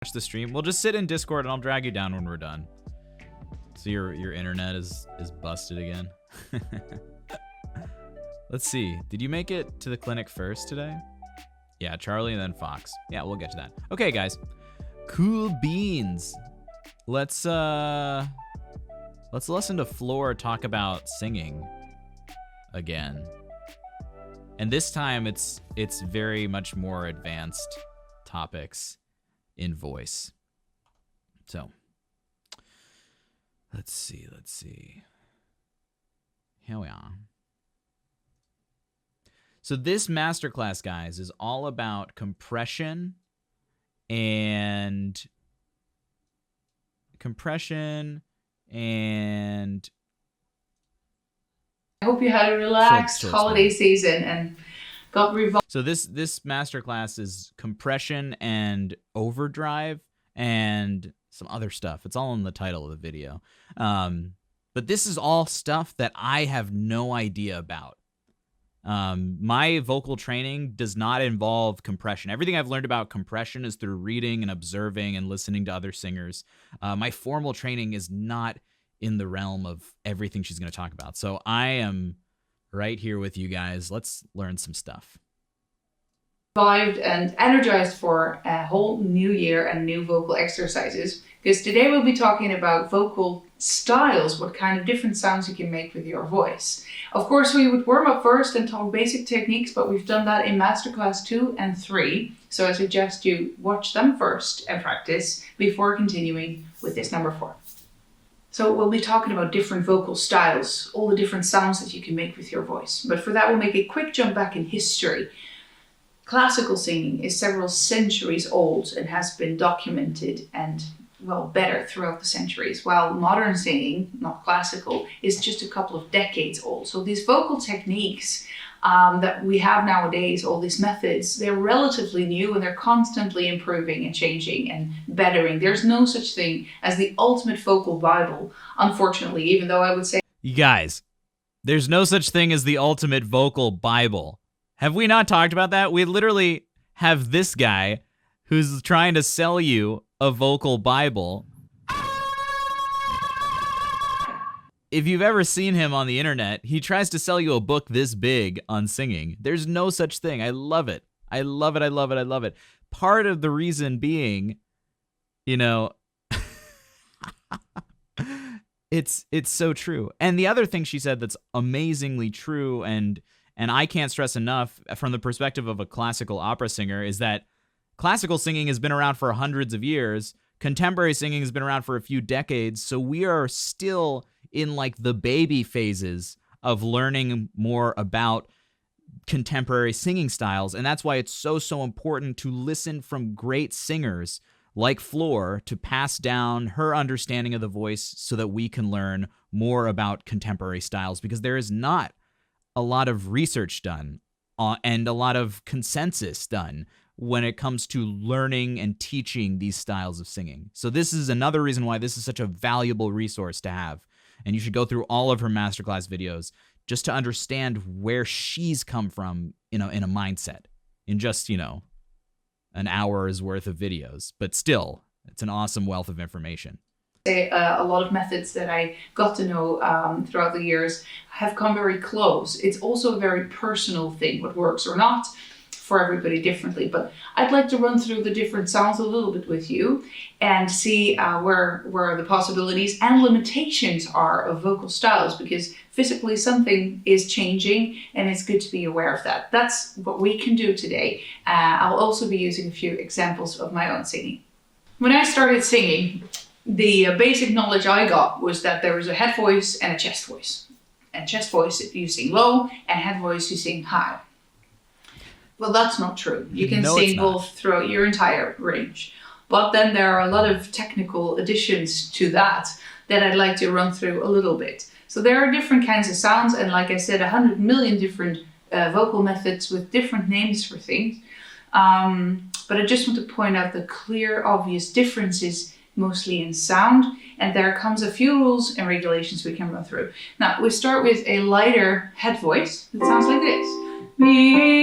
watch the stream. We'll just sit in Discord and I'll drag you down when we're done. So your internet is busted again. Let's see. Did you make it to the clinic first today? Yeah, Charlie and then Fox. Yeah, we'll get to that. Okay, guys. Cool beans. Let's listen to Floor talk about singing again. And this time it's very much more advanced topics in voice. So, let's see. Here we are. So this masterclass, guys, is all about compression and I hope you had a relaxed holiday season and got revived. So this masterclass is compression and overdrive and some other stuff. It's all in the title of the video. But this is all stuff that I have no idea about. My vocal training does not involve compression. Everything I've learned about compression is through reading and observing and listening to other singers. My formal training is not in the realm of everything she's going to talk about. So I am right here with you guys. Let's learn some stuff. Revived and energized for a whole new year and new vocal exercises, because today we'll be talking about vocal styles, what kind of different sounds you can make with your voice. Of course, we would warm up first and talk basic techniques, but we've done that in Masterclass 2 and 3. So I suggest you watch them first and practice before continuing with this number 4. So we'll be talking about different vocal styles, all the different sounds that you can make with your voice. But for that, we'll make a quick jump back in history. Classical singing is several centuries old and has been documented and, well, better throughout the centuries, while modern singing, not classical, is just a couple of decades old. So these vocal techniques that we have nowadays, all these methods, they're relatively new and they're constantly improving and changing and bettering. There's no such thing as the ultimate vocal Bible, unfortunately, even though I would say... You guys, there's no such thing as the ultimate vocal Bible. Have we not talked about that? We literally have this guy who's trying to sell you a vocal Bible. If you've ever seen him on the internet, he tries to sell you a book this big on singing. There's no such thing. I love it. I love it. I love it. I love it. Part of the reason being, you know, it's so true. And the other thing she said that's amazingly true, and I can't stress enough from the perspective of a classical opera singer, is that classical singing has been around for hundreds of years. Contemporary singing has been around for a few decades. So we are still in like the baby phases of learning more about contemporary singing styles. And that's why it's so important to listen from great singers like Floor to pass down her understanding of the voice so that we can learn more about contemporary styles, because there is not a lot of research done and a lot of consensus done when it comes to learning and teaching these styles of singing. So this is another reason why this is such a valuable resource to have. And you should go through all of her masterclass videos just to understand where she's come from, you know, in a mindset, in just, you know, an hour's worth of videos. But still, it's an awesome wealth of information. A lot of methods that I got to know throughout the years have come very close. It's also a very personal thing, what works or not for everybody differently. But I'd like to run through the different sounds a little bit with you and see where the possibilities and limitations are of vocal styles, because physically something is changing and it's good to be aware of that. That's what we can do today. I'll also be using a few examples of my own singing. When I started singing, the basic knowledge I got was that there was a head voice and a chest voice. And chest voice you sing low, and head voice you sing high. Well, that's not true. You can sing both throughout your entire range. But then there are a lot of technical additions to that I'd like to run through a little bit. So there are different kinds of sounds, and like I said, 100 million different vocal methods with different names for things. But I just want to point out the clear, obvious differences, mostly in sound, and there comes a few rules and regulations we can run through. Now, we start with a lighter head voice that sounds like this. Me.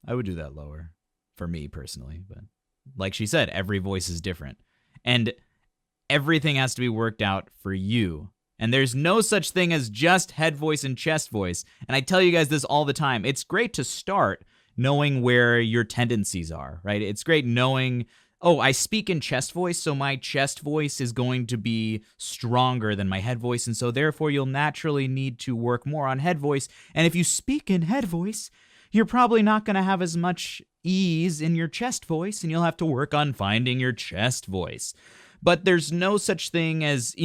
I would do that lower for me personally. But like she said, every voice is different. And everything has to be worked out for you. And there's no such thing as just head voice and chest voice. And I tell you guys this all the time. It's great to start knowing where your tendencies are, right? It's great knowing, oh, I speak in chest voice, so my chest voice is going to be stronger than my head voice, and so therefore you'll naturally need to work more on head voice. And if you speak in head voice, you're probably not going to have as much ease in your chest voice, and you'll have to work on finding your chest voice. But there's no such thing as,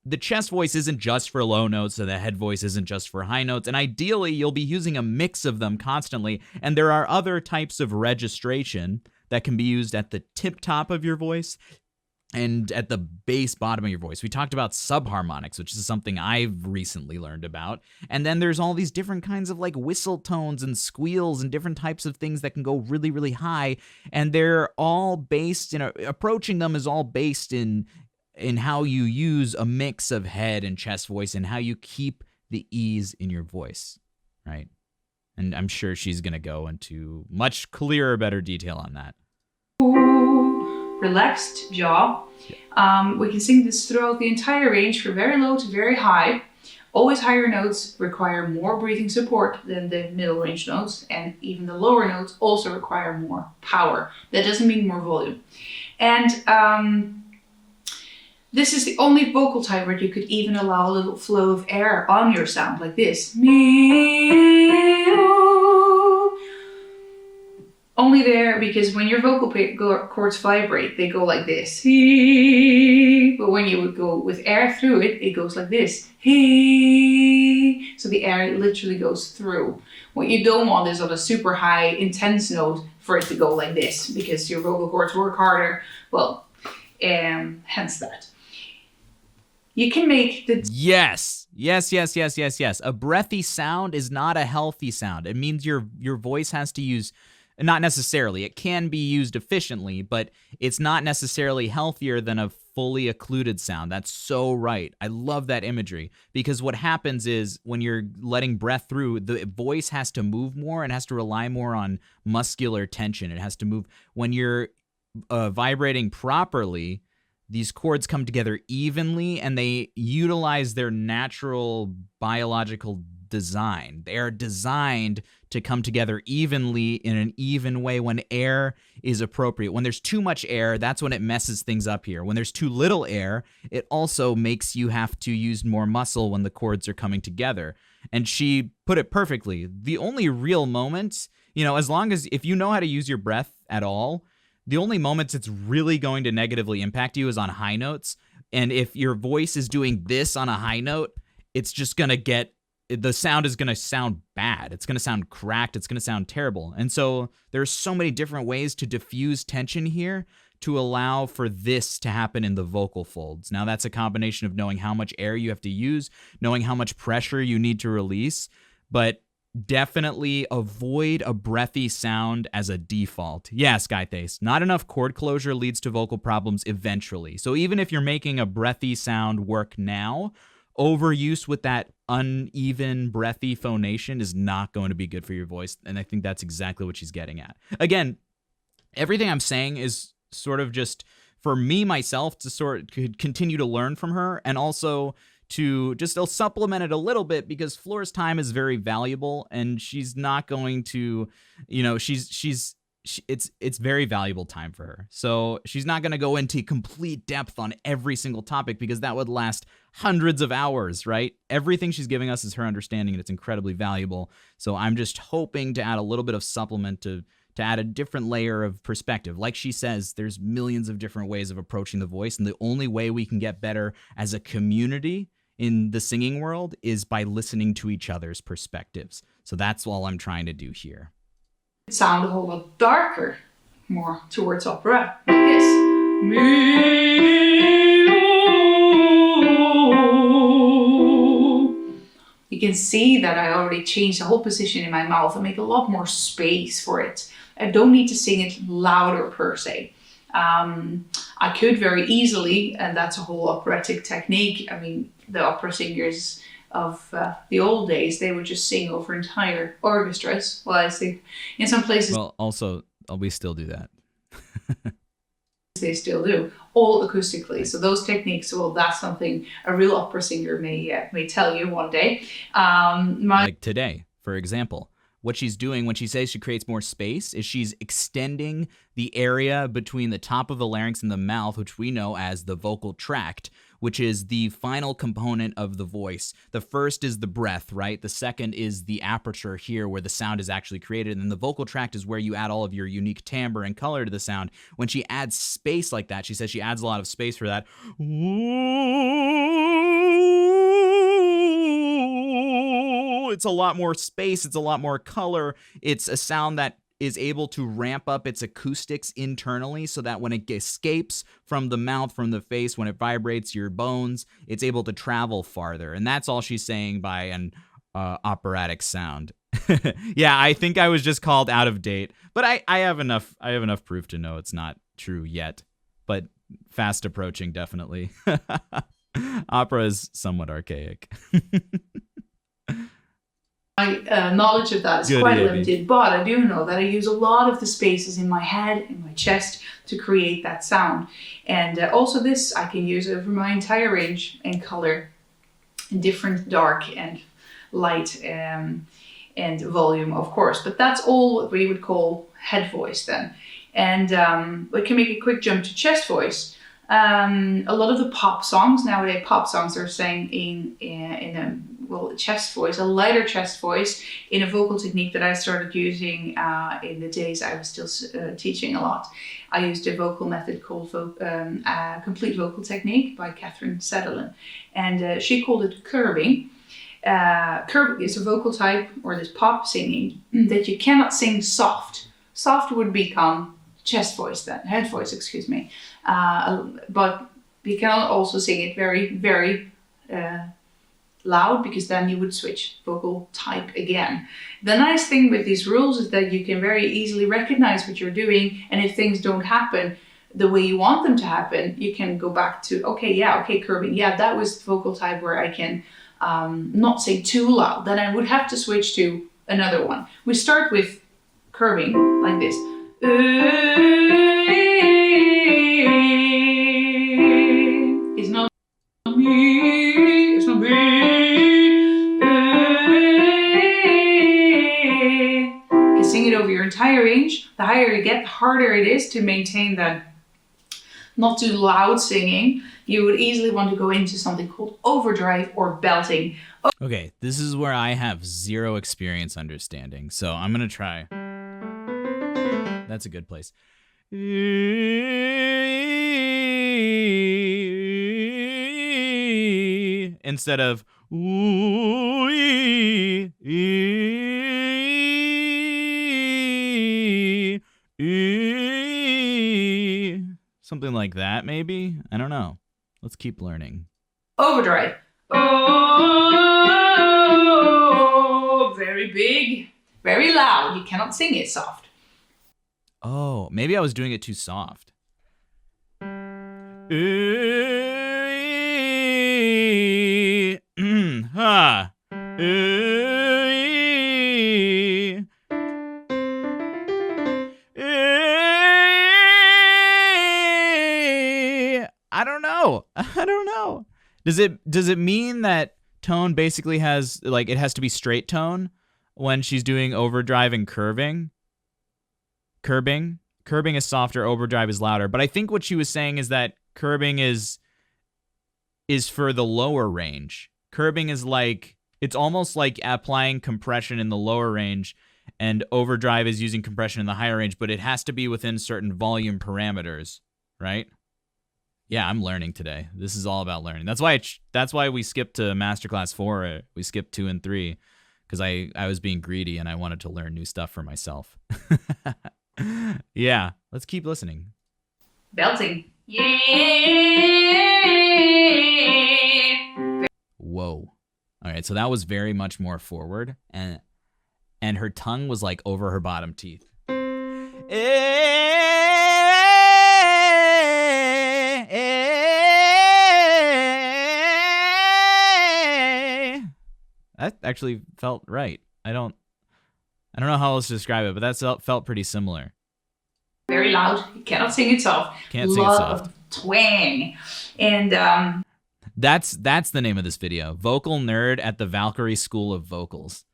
the chest voice isn't just for low notes, so the head voice isn't just for high notes, and ideally you'll be using a mix of them constantly, and there are other types of registration that can be used at the tip top of your voice and at the bass bottom of your voice. We talked about subharmonics, which is something I've recently learned about. And then there's all these different kinds of like whistle tones and squeals and different types of things that can go really, really high. And they're all based in, approaching them is all based in how you use a mix of head and chest voice and how you keep the ease in your voice, right? And I'm sure she's going to go into much clearer, better detail on that. Relaxed jaw. We can sing this throughout the entire range from very low to very high. Always higher notes require more breathing support than the middle range notes, and even the lower notes also require more power. That doesn't mean more volume. And this is the only vocal type where you could even allow a little flow of air on your sound, like this. Only there because when your vocal cords vibrate, they go like this. But when you would go with air through it, it goes like this. So the air literally goes through. What you don't want is on a super high, intense note for it to go like this because your vocal cords work harder. Well, hence that. You can make the... Yes. A breathy sound is not a healthy sound. It means your voice has to use... Not necessarily. It can be used efficiently, but it's not necessarily healthier than a fully occluded sound. That's so right. I love that imagery because what happens is when you're letting breath through, the voice has to move more and has to rely more on muscular tension. It has to move. When you're vibrating properly, these chords come together evenly and they utilize their natural biological design. They are designed to come together evenly in an even way when air is appropriate. When there's too much air, that's when it messes things up here. When there's too little air, it also makes you have to use more muscle when the chords are coming together. And she put it perfectly. The only real moments, as long as if you know how to use your breath at all, the only moments it's really going to negatively impact you is on high notes. And if your voice is doing this on a high note, it's just going to get, the sound is going to sound bad. It's going to sound cracked. It's going to sound terrible. And so there's so many different ways to diffuse tension here to allow for this to happen in the vocal folds. Now that's a combination of knowing how much air you have to use, knowing how much pressure you need to release, but definitely avoid a breathy sound as a default. Yeah, Skyface, not enough chord closure leads to vocal problems eventually. So even if you're making a breathy sound work now, overuse with that uneven, breathy phonation is not going to be good for your voice. And I think that's exactly what she's getting at. Again, everything I'm saying is sort of just for me, myself, to sort of continue to learn from her and also to just supplement it a little bit because Floor's time is very valuable and she's not going to, it's very valuable time for her. So she's not going to go into complete depth on every single topic because that would last hundreds of hours, right? Everything she's giving us is her understanding and it's incredibly valuable. So I'm just hoping to add a little bit of supplement to add a different layer of perspective. Like she says, there's millions of different ways of approaching the voice, and the only way we can get better as a community in the singing world is by listening to each other's perspectives. So that's all I'm trying to do here. Sound a whole lot darker, more towards opera, like this. You can see that I already changed the whole position in my mouth and make a lot more space for it. I don't need to sing it louder per se. I could very easily, and that's a whole operatic technique. I mean, the opera singers the old days, they would just sing over entire orchestras. Well, I think in some places, Well, also, we still do that. they still do, all acoustically. So those techniques, well, that's something a real opera singer may tell you one day. Like today, for example, what she's doing when she says she creates more space is she's extending the area between the top of the larynx and the mouth, which we know as the vocal tract, which is the final component of the voice. The first is the breath, right? The second is the aperture here where the sound is actually created. And then the vocal tract is where you add all of your unique timbre and color to the sound. When she adds space like that, she says she adds a lot of space for that. It's a lot more space. It's a lot more color. It's a sound that is able to ramp up its acoustics internally so that when it escapes from the mouth, from the face, when it vibrates your bones, it's able to travel farther. And that's all she's saying by an operatic sound. Yeah, I think I was just called out of date, but I have enough proof to know it's not true yet, but fast approaching, definitely. Opera is somewhat archaic. My knowledge of that is quite limited, but I do know that I use a lot of the spaces in my head, in my chest, to create that sound. And also this I can use over my entire range and color, in different dark and light and volume, of course. But that's all what we would call head voice then. And we can make a quick jump to chest voice. A lot of the pop songs nowadays, are sang in a chest voice, a lighter chest voice, in a vocal technique that I started using in the days I was still teaching a lot. I used a vocal method called complete vocal technique by Catherine Sutherland, and she called it curbing. Curbing is a vocal type, or this pop singing, that you cannot sing soft. Soft would become chest voice then, head voice, excuse me. But you can also sing it very, very loud, because then you would switch vocal type again. The nice thing with these rules is that you can very easily recognize what you're doing, and if things don't happen the way you want them to happen, you can go back to, curbing. Yeah, that was vocal type where I can not sing too loud. Then I would have to switch to another one. We start with curbing like this. It's not me, it's not me. You can sing it over your entire range. The higher you get, the harder it is to maintain that not too loud singing. You would easily want to go into something called overdrive or belting. Okay, this is where I have zero experience understanding, so I'm going to try. That's a good place. Instead of something like that, maybe? I don't know. Let's keep learning. Overdrive. Oh, very big, very loud. You cannot sing it soft. Oh, maybe I was doing it too soft. I don't know. Does it mean that tone basically has, like, it has to be straight tone when she's doing overdrive and curbing? Curbing is softer, overdrive is louder. But I think what she was saying is that curbing is for the lower range. Curbing is like, it's almost like applying compression in the lower range, and overdrive is using compression in the higher range, but it has to be within certain volume parameters, right? Yeah, I'm learning today. This is all about learning. That's why we skipped to masterclass 4. We skipped 2 and 3 because I was being greedy and I wanted to learn new stuff for myself. Yeah, let's keep listening. Belting. Yeah. Whoa. All right, so that was very much more forward, and her tongue was like over her bottom teeth. that actually felt right. I don't know how else to describe it, but that felt pretty similar. Very loud. You cannot sing it soft. Can't sing it soft. Of twang. And that's the name of this video. Vocal Nerd at the Valkyrie School of Vocals.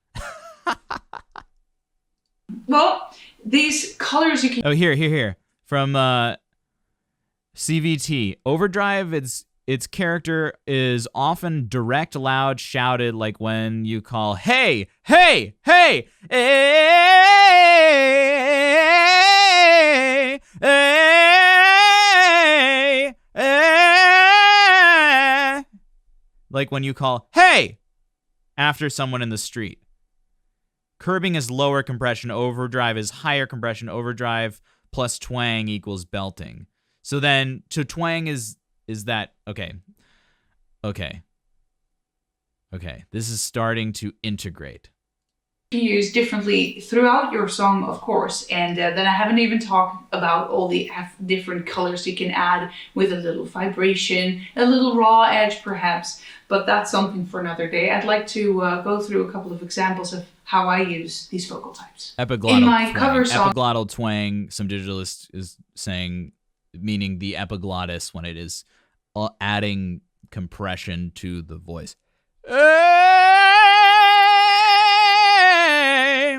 Well, these colors you can... Oh, here. From CVT. Overdrive, its character is often direct, loud, shouted, like when you call, hey, hey, hey, hey, hey, hey. Like when you call, hey, after someone in the street. Curbing is lower compression, overdrive is higher compression, overdrive plus twang equals belting. So then to twang is that, okay. This is starting to integrate. You can use differently throughout your song, of course, and then I haven't even talked about all the different colors you can add with a little vibration, a little raw edge perhaps, but that's something for another day. I'd like to go through a couple of examples of how I use these vocal types. Epiglottal in my twang. cover song. Epiglottal twang, some digitalist is saying, meaning the epiglottis when it is adding compression to the voice.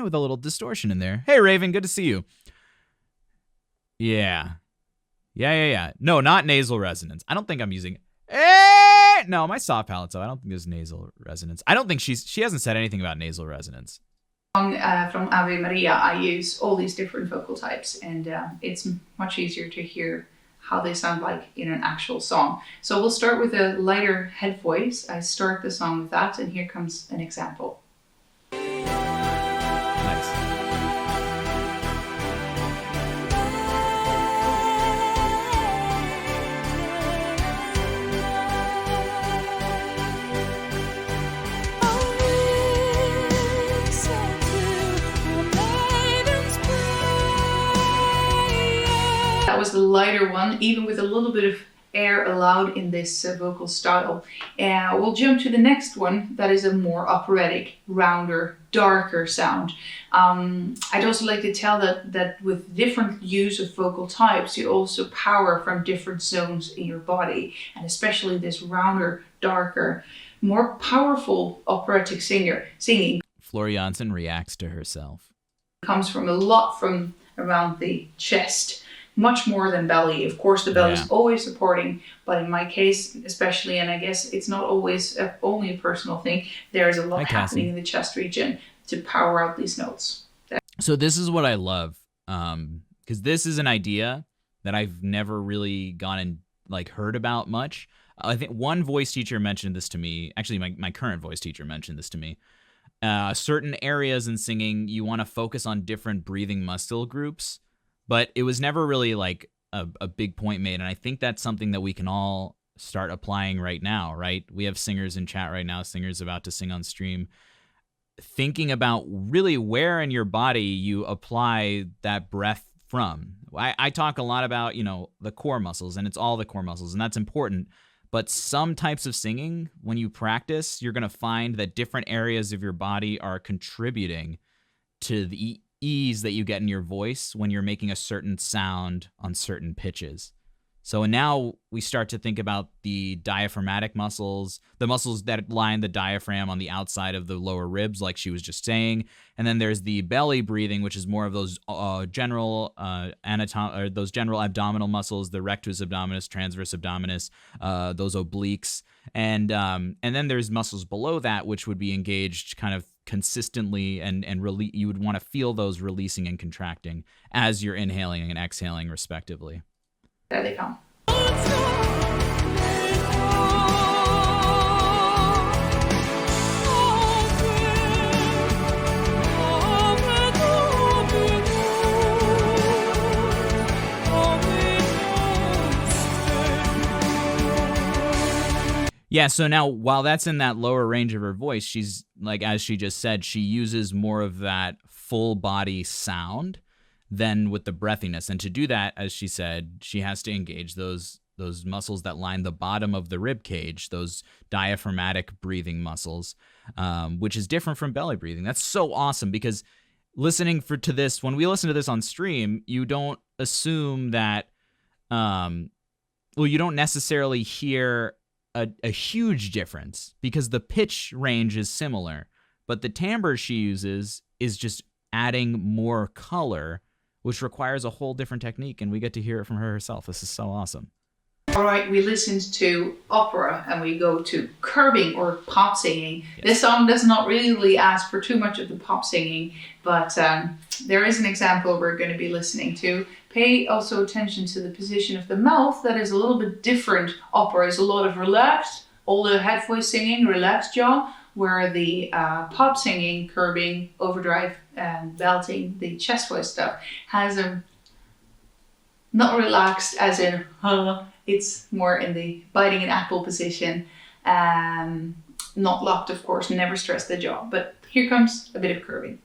With a little distortion in there. Hey, Raven, good to see you. Yeah. No, not nasal resonance. I don't think I'm using... No, my soft palate's up. I don't think there's nasal resonance. I don't think she hasn't said anything about nasal resonance. From Ave Maria, I use all these different vocal types, and it's much easier to hear how they sound like in an actual song. So we'll start with a lighter head voice. I start the song with that, and here comes an example. Nice. That was the lighter one, even with a little bit of air allowed in this vocal style. We'll jump to the next one that is a more operatic, rounder, darker sound. I'd also like to tell that with different use of vocal types, you also power from different zones in your body, and especially this rounder, darker, more powerful operatic singing. Flor Jansen reacts to herself. Comes from a lot from around the chest. Much more than belly. Of course, the belly is always supporting, but in my case, especially, and I guess it's not always only a personal thing, there's a lot happening in the chest region to power out these notes. So this is what I love, because this is an idea that I've never really heard about much. I think one voice teacher mentioned this to me. Actually, my current voice teacher mentioned this to me. Certain areas in singing, you want to focus on different breathing muscle groups. But it was never really like a big point made. And I think that's something that we can all start applying right now, right? We have singers in chat right now, singers about to sing on stream. Thinking about really where in your body you apply that breath from. I talk a lot about, the core muscles, and it's all the core muscles, and that's important. But some types of singing, when you practice, you're going to find that different areas of your body are contributing to the ease that you get in your voice when you're making a certain sound on certain pitches. So now we start to think about the diaphragmatic muscles, the muscles that line the diaphragm on the outside of the lower ribs, like she was just saying. And then there's the belly breathing, which is more of those general abdominal muscles, the rectus abdominis, transverse abdominis, those obliques. And then there's muscles below that, which would be engaged kind of consistently, and you would want to feel those releasing and contracting as you're inhaling and exhaling, respectively. There they come. Yeah, so now while that's in that lower range of her voice, she's like, as she just said, she uses more of that full body sound than with the breathiness. And to do that, as she said, she has to engage those muscles that line the bottom of the rib cage, those diaphragmatic breathing muscles. which is different from belly breathing. That's so awesome because listening to this, when we listen to this on stream, you don't assume that, you don't necessarily hear a huge difference because the pitch range is similar, but the timbre she uses is just adding more color, which requires a whole different technique, and we get to hear it from her herself. This is so awesome. All right, we listened to opera and we go to curbing or pop singing. Yes. This song does not really ask for too much of the pop singing, but there is an example we're going to be listening to. Pay also attention to the position of the mouth. That is a little bit different. Opera is a lot of relaxed, all the head voice singing, relaxed jaw, where the pop singing, curbing, overdrive, and belting, the chest voice stuff, has a not relaxed as in, it's more in the biting an apple position. Not locked, of course, never stress the jaw. But here comes a bit of curbing.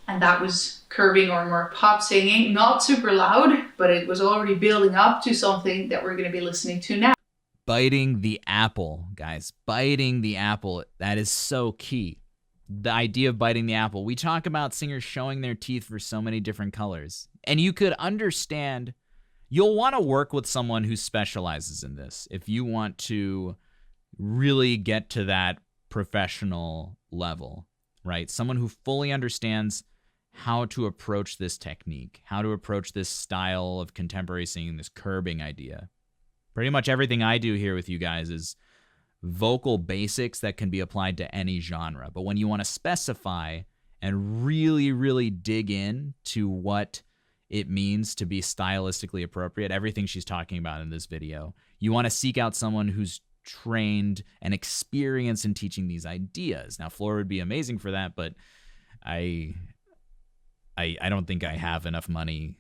And that was curbing or more pop singing, not super loud, but it was already building up to something that we're going to be listening to now. Biting the apple, guys. Biting the apple. That is so key. The idea of biting the apple. We talk about singers showing their teeth for so many different colors. And you could understand, you'll want to work with someone who specializes in this if you want to really get to that professional level, right? Someone who fully understands how to approach this technique, how to approach this style of contemporary singing, this curbing idea. Pretty much everything I do here with you guys is vocal basics that can be applied to any genre. But when you want to specify and really, really dig in to what it means to be stylistically appropriate, everything she's talking about in this video, you want to seek out someone who's trained and experienced in teaching these ideas. Now, Flora would be amazing for that, but I don't think I have enough money.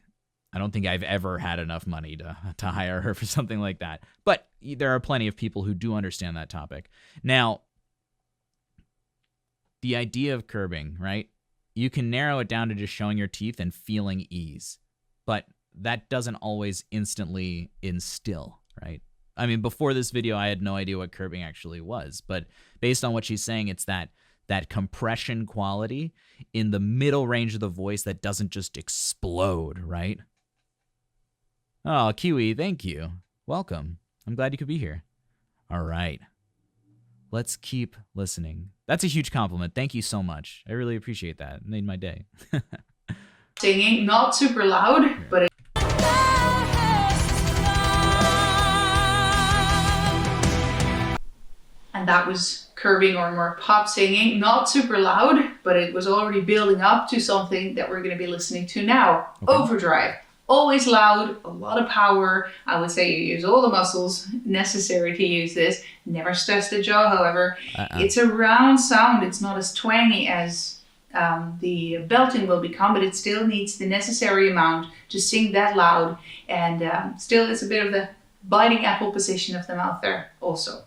I don't think I've ever had enough money to hire her for something like that. But there are plenty of people who do understand that topic. Now, the idea of curbing, right? You can narrow it down to just showing your teeth and feeling ease. But that doesn't always instantly instill, right? I mean, before this video, I had no idea what curbing actually was. But based on what she's saying, it's that compression quality in the middle range of the voice that doesn't just explode, right? Oh, Kiwi, thank you. Welcome. I'm glad you could be here. All right. Let's keep listening. That's a huge compliment. Thank you so much. I really appreciate that. It made my day. Singing, not super loud, but it and that was curbing or more pop singing, not super loud, but it was already building up to something that we're going to be listening to now. Okay. Overdrive. Always loud, a lot of power. I would say you use all the muscles necessary to use this. Never stress the jaw, however. It's a round sound. It's not as twangy as the belting will become, but it still needs the necessary amount to sing that loud. And still it's a bit of the biting apple position of the mouth there also.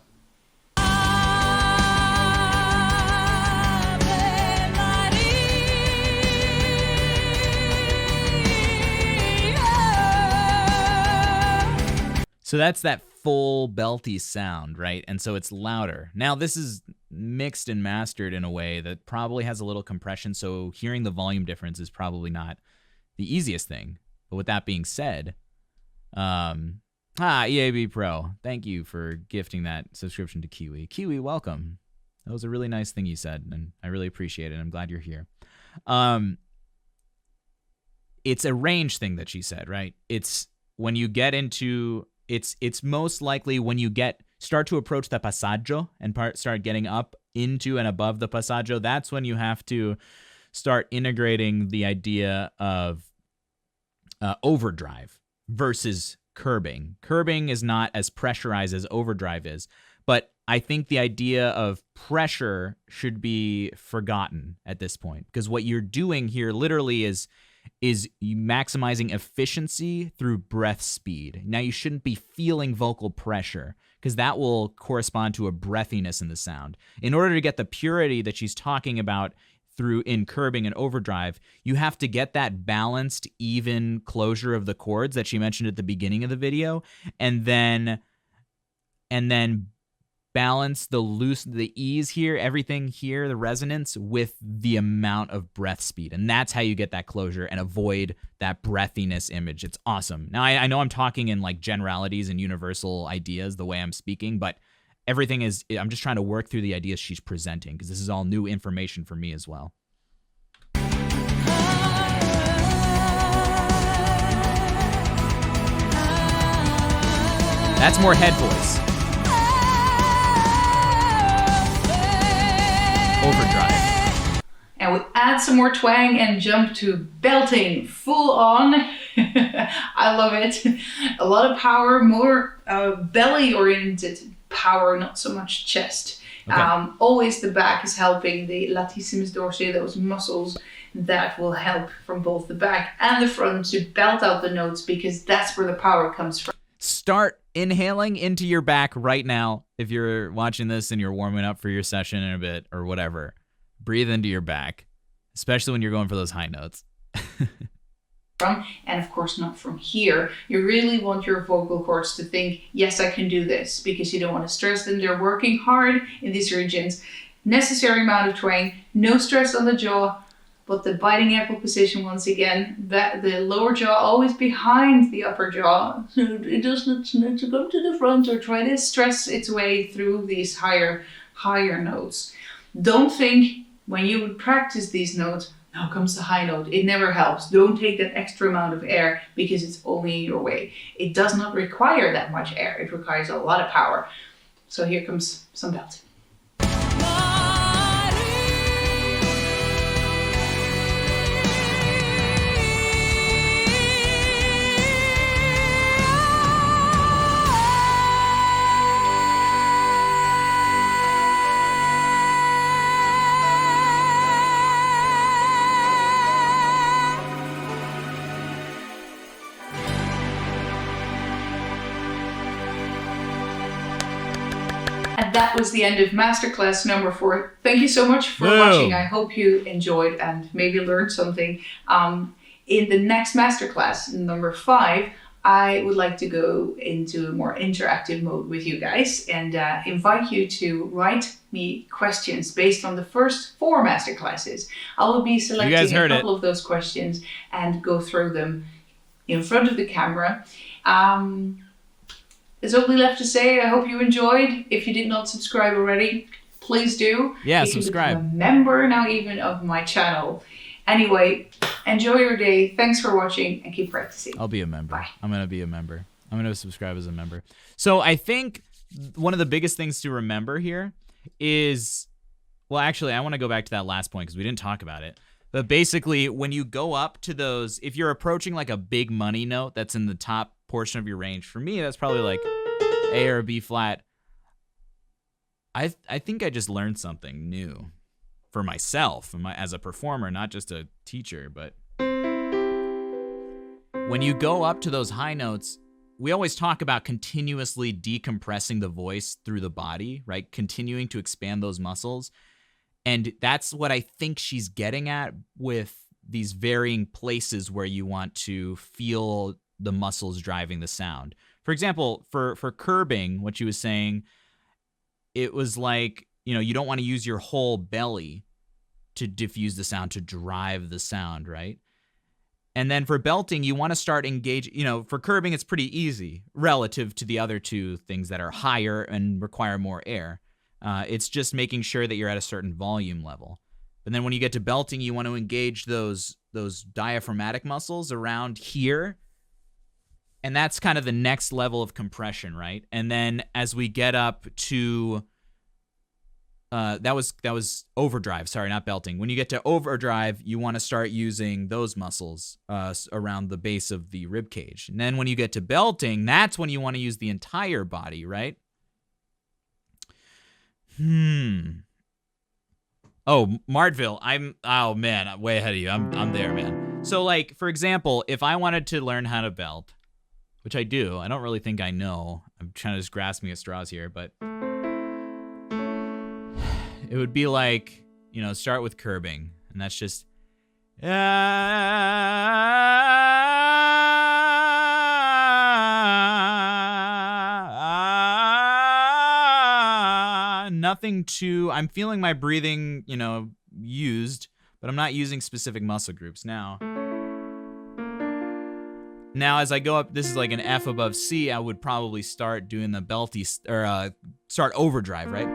So that's that full belty sound, right? And so it's louder. Now this is mixed and mastered in a way that probably has a little compression, so hearing the volume difference is probably not the easiest thing. But with that being said, EAB Pro, thank you for gifting that subscription to Kiwi. Kiwi, welcome. That was a really nice thing you said, and I really appreciate it. I'm glad you're here. It's a range thing that she said, right? It's when you get into... It's most likely when you start to approach the passaggio and start getting up into and above the passaggio, that's when you have to start integrating the idea of overdrive versus curbing. Curbing is not as pressurized as overdrive is, but I think the idea of pressure should be forgotten at this point, because what you're doing here literally is you maximizing efficiency through breath speed. Now, you shouldn't be feeling vocal pressure because that will correspond to a breathiness in the sound. In order to get the purity that she's talking about through in curbing and overdrive, you have to get that balanced, even closure of the chords that she mentioned at the beginning of the video, and then balance the ease here, everything here, the resonance with the amount of breath speed. And that's how you get that closure and avoid that breathiness image. It's awesome. Now, I know I'm talking in like generalities and universal ideas the way I'm speaking, but everything is, I'm just trying to work through the ideas she's presenting because this is all new information for me as well. That's more head voice. Overdrive. And we add some more twang and jump to belting full on. I love it. A lot of power, more belly oriented power, not so much chest. Okay. Always the back is helping, the latissimus dorsi, those muscles that will help from both the back and the front to belt out the notes, because that's where the power comes from. Start inhaling into your back right now. If you're watching this and you're warming up for your session in a bit or whatever, breathe into your back, especially when you're going for those high notes. And of course not from here. You really want your vocal cords to think, yes, I can do this, because you don't want to stress them. They're working hard in these regions. Necessary amount of twang, no stress on the jaw, but the biting apple position once again, that the lower jaw always behind the upper jaw, so it doesn't need to come to the front or try to stress its way through these higher notes. Don't think when you would practice these notes, now comes the high note. It never helps. Don't take that extra amount of air because it's only in your way. It does not require that much air. It requires a lot of power. So here comes some belting. And that was the end of masterclass number 4. Thank you so much for watching. I hope you enjoyed and maybe learned something. In the next masterclass, number 5, I would like to go into a more interactive mode with you guys and invite you to write me questions based on the first 4 masterclasses. I will be selecting a couple of those questions and go through them in front of the camera. There's only left to say, I hope you enjoyed. If you did not subscribe already, please do. Yeah, you subscribe. Become a member now even of my channel. Anyway, enjoy your day. Thanks for watching and keep practicing. I'll be a member. Bye. I'm going to be a member. I'm going to subscribe as a member. So I think one of the biggest things to remember here is, well, actually, I want to go back to that last point because we didn't talk about it. But basically, when you go up to those, if you're approaching like a big money note that's in the top portion of your range, for me, that's probably like A or B flat. I think I just learned something new for myself as a performer, not just a teacher. But when you go up to those high notes, we always talk about continuously decompressing the voice through the body, right? Continuing to expand those muscles. And that's what I think she's getting at with these varying places where you want to feel the muscles driving the sound. For example, for curbing, what she was saying, it was like, you don't want to use your whole belly to diffuse the sound, to drive the sound, right? And then for belting, you want to start engaging, for curbing, it's pretty easy relative to the other two things that are higher and require more air. It's just making sure that you're at a certain volume level. But then when you get to belting, you want to engage those diaphragmatic muscles around here. And that's kind of the next level of compression, right? And then as we get up to that was overdrive, sorry, not belting. When you get to overdrive, you want to start using those muscles around the base of the rib cage. And then when you get to belting, that's when you want to use the entire body, right? Oh, Martville, I'm way ahead of you. I'm there, man. So like, for example, if I wanted to learn how to belt, which I do. I don't really think I know. I'm trying to just grasping at straws here, but it would be like, start with curbing, and that's just nothing too. I'm feeling my breathing, used, but I'm not using specific muscle groups now. Now, as I go up, this is like an F above C. I would probably start doing the belty, or start overdrive, right?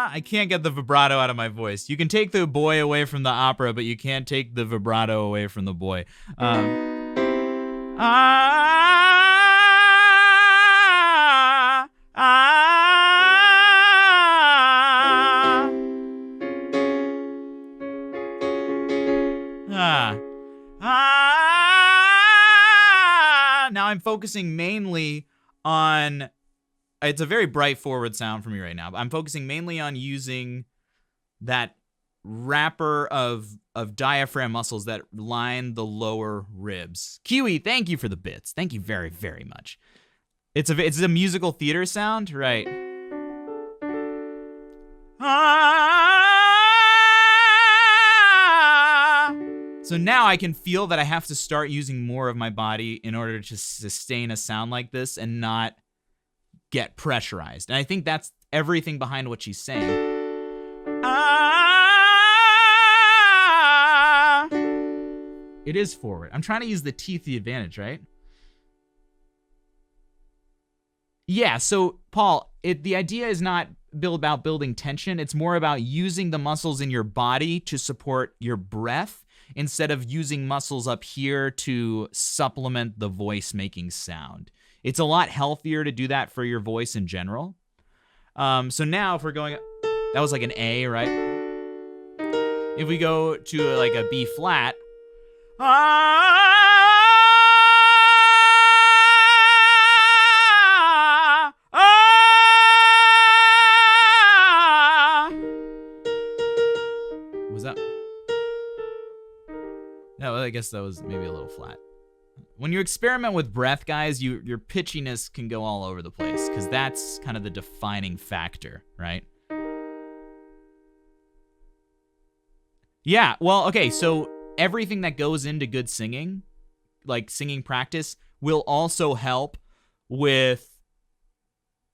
I can't get the vibrato out of my voice. You can take the boy away from the opera, but you can't take the vibrato away from the boy. Now I'm focusing mainly on, it's a very bright forward sound for me right now, but I'm focusing mainly on using that wrapper of diaphragm muscles that line the lower ribs. Kiwi, thank you for the bits. Thank you very, very much. It's a musical theater sound, right? So now I can feel that I have to start using more of my body in order to sustain a sound like this and not get pressurized. And I think that's everything behind what she's saying. It is forward. I'm trying to use the teeth to the advantage, right? Yeah, so Paul, the idea is not about building tension. It's more about using the muscles in your body to support your breath instead of using muscles up here to supplement the voice making sound. It's a lot healthier to do that for your voice in general. So now if we're going, that was like an A, right? If we go to like a B flat, was that? No, I guess that was maybe a little flat. When you experiment with breath, guys, your pitchiness can go all over the place because that's kind of the defining factor, right? Yeah, well, okay, so everything that goes into good singing, like singing practice, will also help with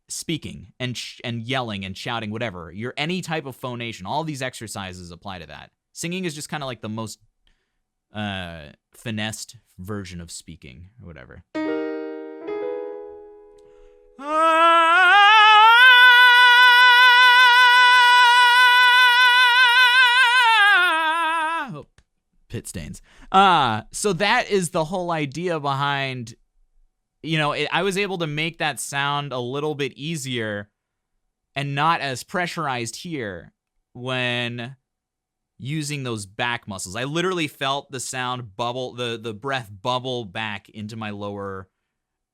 speaking and yelling and shouting, whatever. Any type of phonation, all these exercises apply to that. Singing is just kind of like the most finessed version of speaking or whatever. Oh, pit stains. So that is the whole idea behind, I was able to make that sound a little bit easier and not as pressurized here when using those back muscles. I literally felt the sound bubble, the breath bubble back into my lower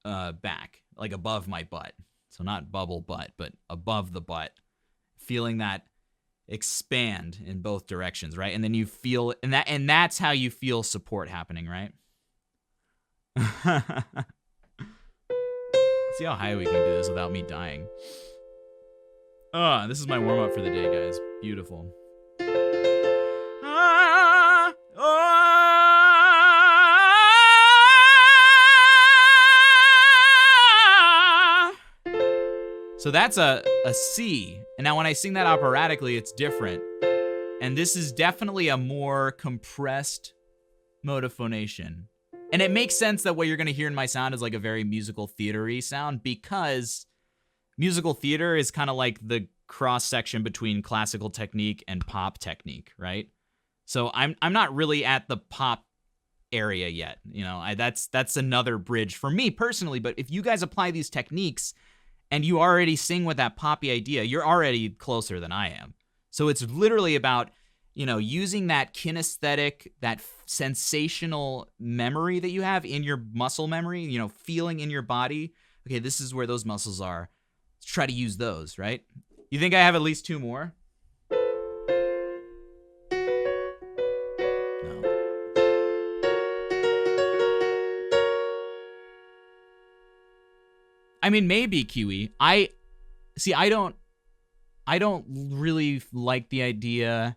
back, like above my butt. So not bubble butt, but above the butt. Feeling that expand in both directions, right? And then you feel, and that's how you feel support happening, right? See how high we can do this without me dying. This is my warm-up for the day, guys. Beautiful. So that's a C. And now when I sing that operatically, it's different. And this is definitely a more compressed mode of phonation. And it makes sense that what you're going to hear in my sound is like a very musical theater-y sound, because musical theater is kind of like the cross-section between classical technique and pop technique, right? So I'm not really at the pop area yet. That's another bridge for me personally. But if you guys apply these techniques and you already sing with that poppy idea, you're already closer than I am. So it's literally about, using that kinesthetic, that sensational memory that you have in your muscle memory, feeling in your body. Okay, this is where those muscles are. Let's try to use those, right? You think I have at least 2 more? No. I mean, maybe, Kiwi. I don't really like the idea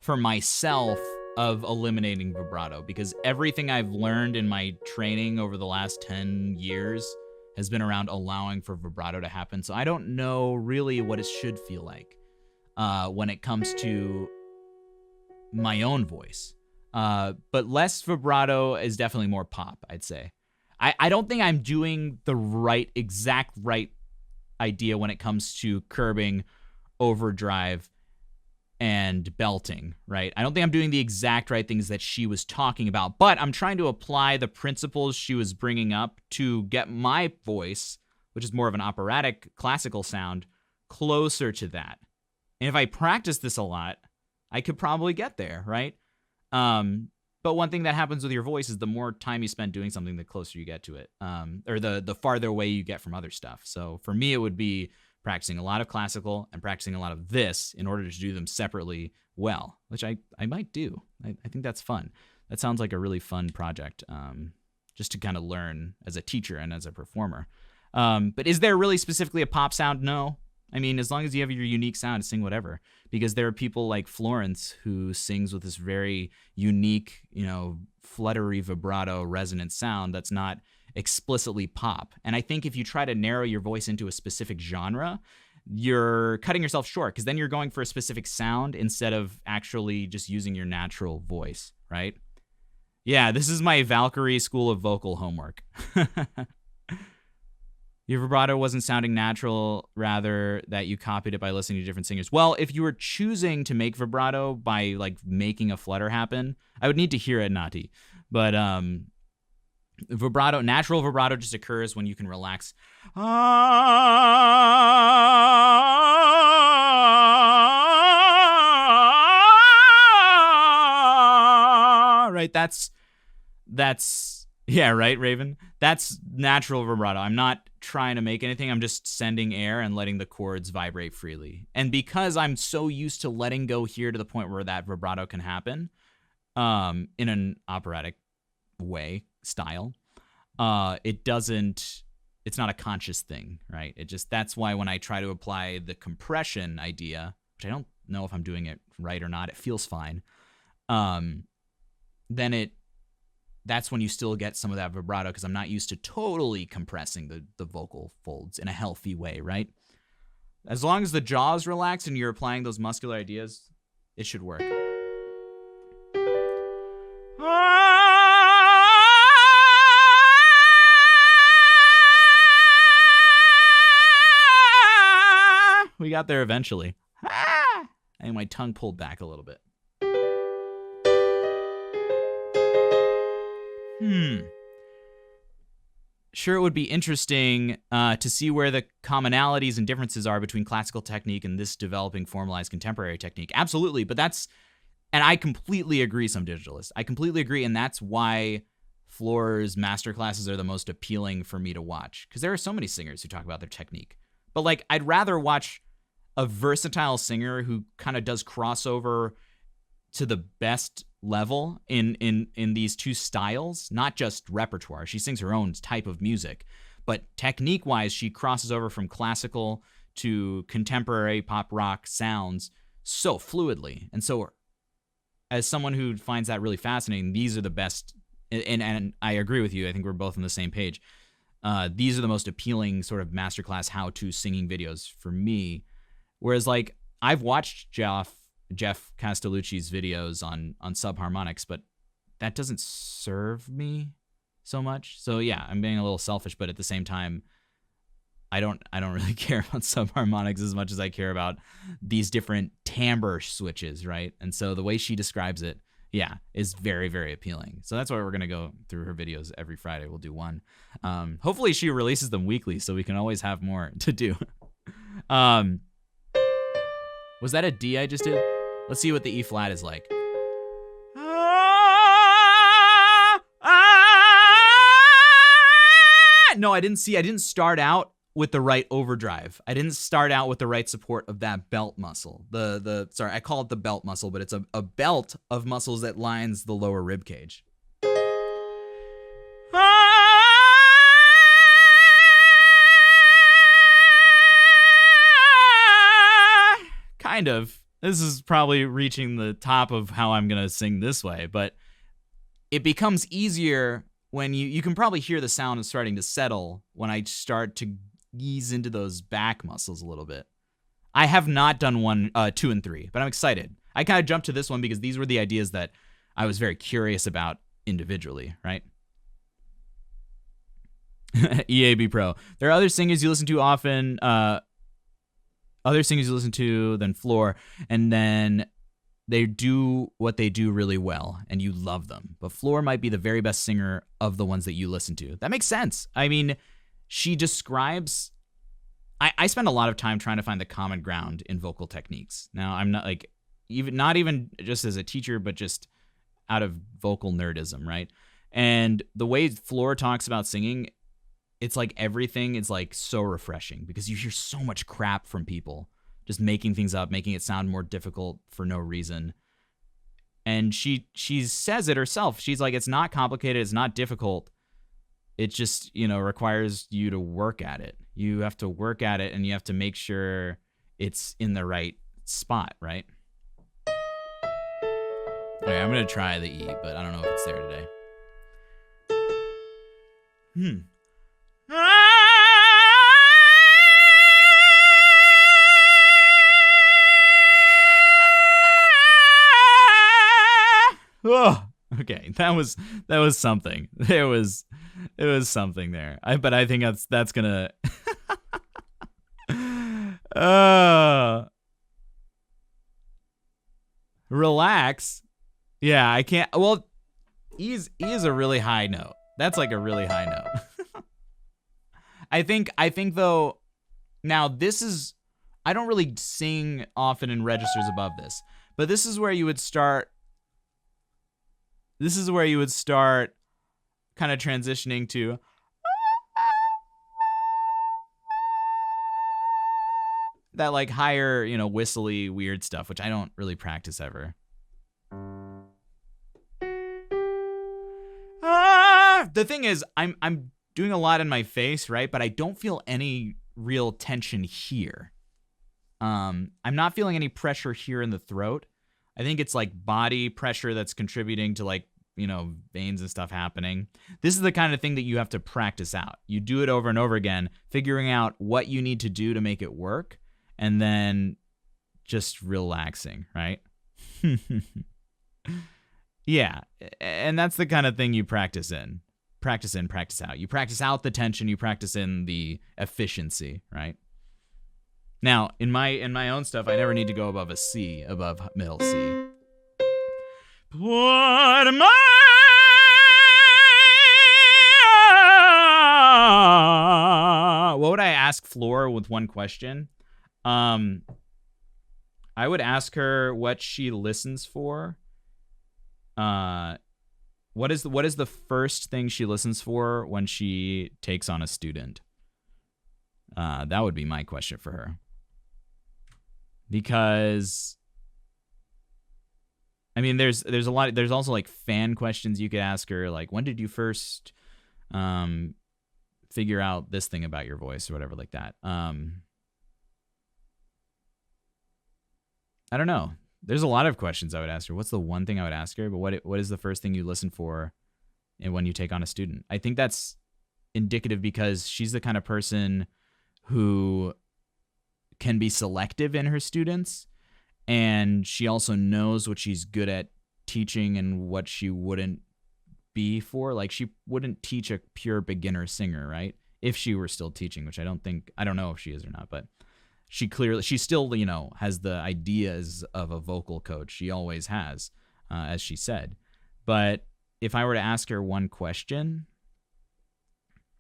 for myself of eliminating vibrato, because everything I've learned in my training over the last 10 years has been around allowing for vibrato to happen. So I don't know really what it should feel like when it comes to my own voice. But less vibrato is definitely more pop, I'd say. I don't think I'm doing the exact right idea when it comes to curbing overdrive and belting, right? I don't think I'm doing the exact right things that she was talking about, but I'm trying to apply the principles she was bringing up to get my voice, which is more of an operatic classical sound, closer to that. And if I practice this a lot, I could probably get there, right? But one thing that happens with your voice is the more time you spend doing something, the closer you get to it, or the farther away you get from other stuff. So for me, it would be practicing a lot of classical and practicing a lot of this in order to do them separately well, which I might do. I think that's fun. That sounds like a really fun project, just to kind of learn as a teacher and as a performer. But is there really specifically a pop sound? No. I mean, as long as you have your unique sound, sing whatever. Because there are people like Florence who sings with this very unique, fluttery vibrato resonant sound that's not explicitly pop. And I think if you try to narrow your voice into a specific genre, you're cutting yourself short, because then you're going for a specific sound instead of actually just using your natural voice, right? Yeah, this is my Valkyrie School of Vocal homework. Your vibrato wasn't sounding natural, rather that you copied it by listening to different singers. Well, if you were choosing to make vibrato by making a flutter happen, I would need to hear it, Nati. But natural vibrato just occurs when you can relax. Right, that's yeah, right, Raven? That's natural vibrato. I'm not trying to make anything. I'm just sending air and letting the chords vibrate freely. And because I'm so used to letting go here to the point where that vibrato can happen, in an operatic style, it's not a conscious thing, right? That's why when I try to apply the compression idea, which I don't know if I'm doing it right or not, it feels fine, that's when you still get some of that vibrato, because I'm not used to totally compressing the vocal folds in a healthy way, right? As long as the jaw's relaxed and you're applying those muscular ideas, it should work. We got there eventually. And my tongue pulled back a little bit. Sure, it would be interesting to see where the commonalities and differences are between classical technique and this developing formalized contemporary technique. Absolutely, but and I completely agree, some digitalists. I completely agree, and that's why Floor's masterclasses are the most appealing for me to watch, because there are so many singers who talk about their technique. But I'd rather watch a versatile singer who kind of does crossover to the best level in these two styles, not just repertoire. She sings her own type of music, but technique-wise, she crosses over from classical to contemporary pop rock sounds so fluidly. And so as someone who finds that really fascinating, these are the best, and I agree with you, I think we're both on the same page. These are the most appealing sort of masterclass how-to singing videos for me. Whereas I've watched Jeff Castellucci's videos on subharmonics, but that doesn't serve me so much. So yeah, I'm being a little selfish, but at the same time, I don't really care about subharmonics as much as I care about these different timbre switches, right? And so the way she describes it, yeah, is very, very appealing. So that's why we're gonna go through her videos every Friday. We'll do one. Hopefully she releases them weekly so we can always have more to do. Was that a D I just did? Let's see what the E flat is like. No, I didn't start out with the right overdrive. I didn't start out with the right support of that belt muscle. Sorry, I call it the belt muscle, but it's a belt of muscles that lines the lower rib cage. Kind of. This is probably reaching the top of how I'm going to sing this way, but it becomes easier when you can probably hear the sound starting to settle when I start to ease into those back muscles a little bit. I have not done 2 and 3, but I'm excited. I kind of jumped to this one because these were the ideas that I was very curious about individually, right? EAB Pro. There are other singers you listen to often, other singers you listen to than Floor, and then they do what they do really well, and you love them. But Floor might be the very best singer of the ones that you listen to. That makes sense. I mean, she describes... I spend a lot of time trying to find the common ground in vocal techniques. Now, I'm not not even just as a teacher, but just out of vocal nerdism, right? And the way Floor talks about singing, it's like everything is like so refreshing because you hear so much crap from people just making things up, making it sound more difficult for no reason. And she says it herself. She's like, it's not complicated. It's not difficult. It just, requires you to work at it. You have to work at it and you have to make sure it's in the right spot, right? Okay, I'm going to try the E, but I don't know if it's there today. Oh, okay, that was something. It was something there. But I think that's gonna. Relax. Yeah, I can't. Well, E is a really high note. That's like a really high note. I think though. Now this is. I don't really sing often in registers above this, but this is where you would start. This is where you would start kind of transitioning to that like higher, whistly weird stuff, which I don't really practice ever. The thing is, I'm doing a lot in my face, right? But I don't feel any real tension here. I'm not feeling any pressure here in the throat. I think it's like body pressure that's contributing to like, veins and stuff happening. This is the kind of thing that you have to practice out. You do it over and over again, figuring out what you need to do to make it work, and then just relaxing, right? Yeah, and that's the kind of thing you practice in. Practice in, practice out. You practice out the tension, you practice in the efficiency, right? Now, in my own stuff, I never need to go above a C, above middle C. What am I? What would I ask Floor with one question? I would ask her what she listens for. What is the first thing she listens for when she takes on a student? That would be my question for her. Because I mean, there's a lot. There's also like fan questions you could ask her, like when did you first figure out this thing about your voice or whatever like that. I don't know. There's a lot of questions I would ask her. What's the one thing I would ask her? But what is the first thing you listen for and when you take on a student? I think that's indicative because she's the kind of person who can be selective in her students, and she also knows what she's good at teaching and what she wouldn't be for. Like, she wouldn't teach a pure beginner singer, right? If she were still teaching, which I don't know if she is or not, but she still, has the ideas of a vocal coach. She always has, as she said. But if I were to ask her one question,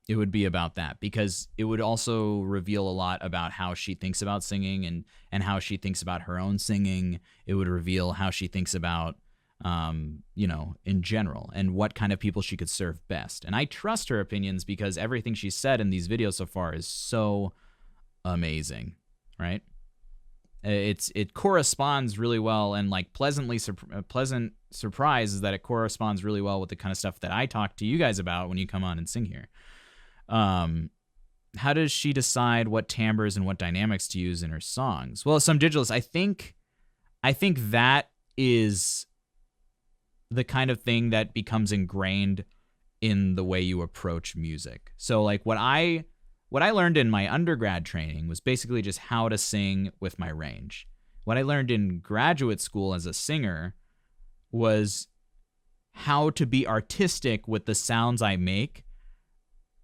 It would be about that, because it would also reveal a lot about how she thinks about singing, and how she thinks about her own singing. It would reveal how she thinks about, in general, and what kind of people she could serve best. And I trust her opinions because everything she's said in these videos so far is so amazing, right? It corresponds really well, and like pleasant surprise is that it corresponds really well with the kind of stuff that I talk to you guys about when you come on and sing here. How does she decide what timbres and what dynamics to use in her songs? Well, some digitalists, I think that is the kind of thing that becomes ingrained in the way you approach music. So like what I learned in my undergrad training was basically just how to sing with my range. What I learned in graduate school as a singer was how to be artistic with the sounds I make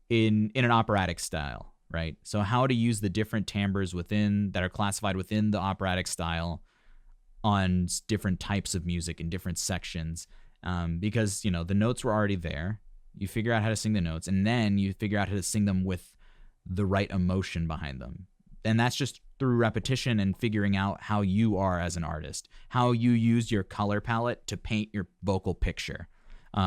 in an operatic style, right? So how to use the different timbres that are classified within the operatic style on different types of music in different sections, because the notes were already there. You figure out how to sing the notes, and then you figure out how to sing them with the right emotion behind them. And that's just through repetition and figuring out how you are as an artist, how you use your color palette to paint your vocal picture. So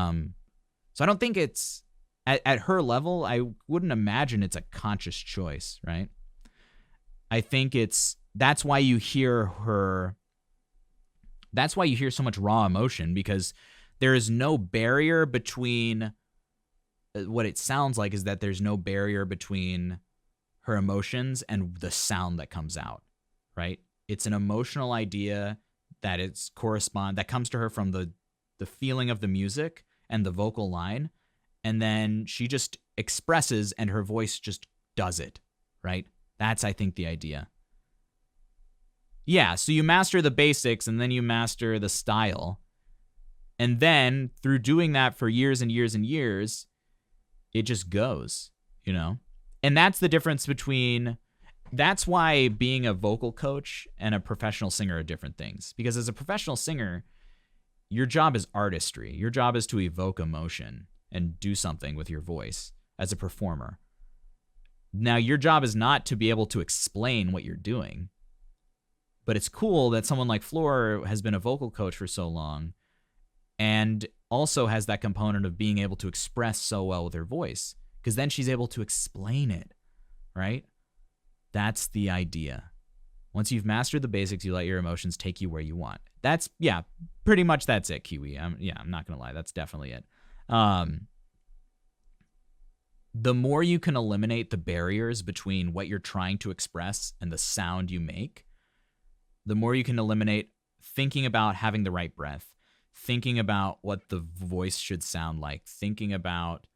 I don't think it's at her level, I wouldn't imagine it's a conscious choice, right? I think that's why you hear so much raw emotion, because there is no barrier between, what it sounds like is that there's no barrier between her emotions and the sound that comes out, right? It's an emotional idea that that comes to her from the feeling of the music and the vocal line. And then she just expresses, and her voice just does it, right? That's, I think, the idea. Yeah, so you master the basics, and then you master the style. And then, through doing that for years and years and years, it just goes, And that's the difference that's why being a vocal coach and a professional singer are different things. Because as a professional singer, your job is artistry. Your job is to evoke emotion and do something with your voice as a performer. Now, your job is not to be able to explain what you're doing, but it's cool that someone like Floor has been a vocal coach for so long and also has that component of being able to express so well with her voice, because then she's able to explain it, right? That's the idea. Once you've mastered the basics, you let your emotions take you where you want. Pretty much that's it, Kiwi. I'm not going to lie. That's definitely it. The more you can eliminate the barriers between what you're trying to express and the sound you make, the more you can eliminate thinking about having the right breath, thinking about what the voice should sound like, thinking about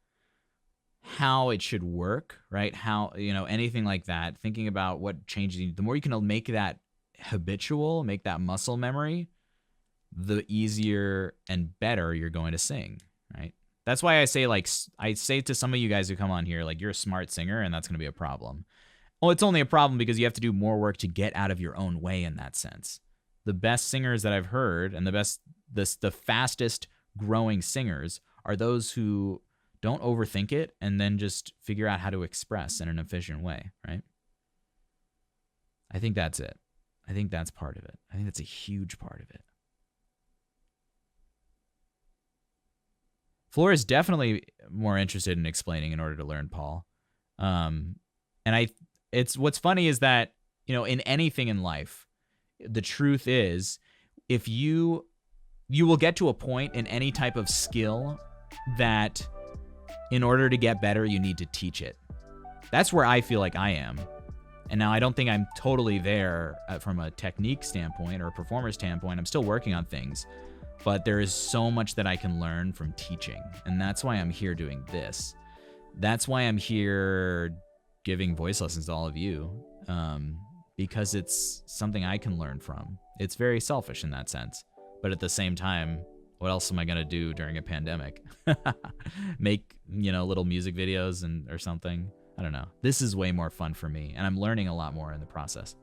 how it should work, right? How, anything like that, thinking about what changes you. The more you can make that habitual, make that muscle memory, the easier and better you're going to sing, right? That's why I say to some of you guys who come on here, like, you're a smart singer, and that's going to be a problem. Well, it's only a problem because you have to do more work to get out of your own way in that sense. The best singers that I've heard, and the fastest growing singers, are those who don't overthink it and then just figure out how to express in an efficient way, right? I think that's it. I think that's part of it. I think that's a huge part of it. Floor is definitely more interested in explaining in order to learn, Paul. It's what's funny is that, in anything in life, the truth is, if you will get to a point in any type of skill that in order to get better, you need to teach it. That's where I feel like I am. And now I don't think I'm totally there from a technique standpoint or a performer standpoint. I'm still working on things. But there is so much that I can learn from teaching. And that's why I'm here doing this. That's why I'm here giving voice lessons to all of you. Because it's something I can learn from. It's very selfish in that sense. But at the same time, what else am I going to do during a pandemic? Make, little music videos or something? I don't know. This is way more fun for me. And I'm learning a lot more in the process.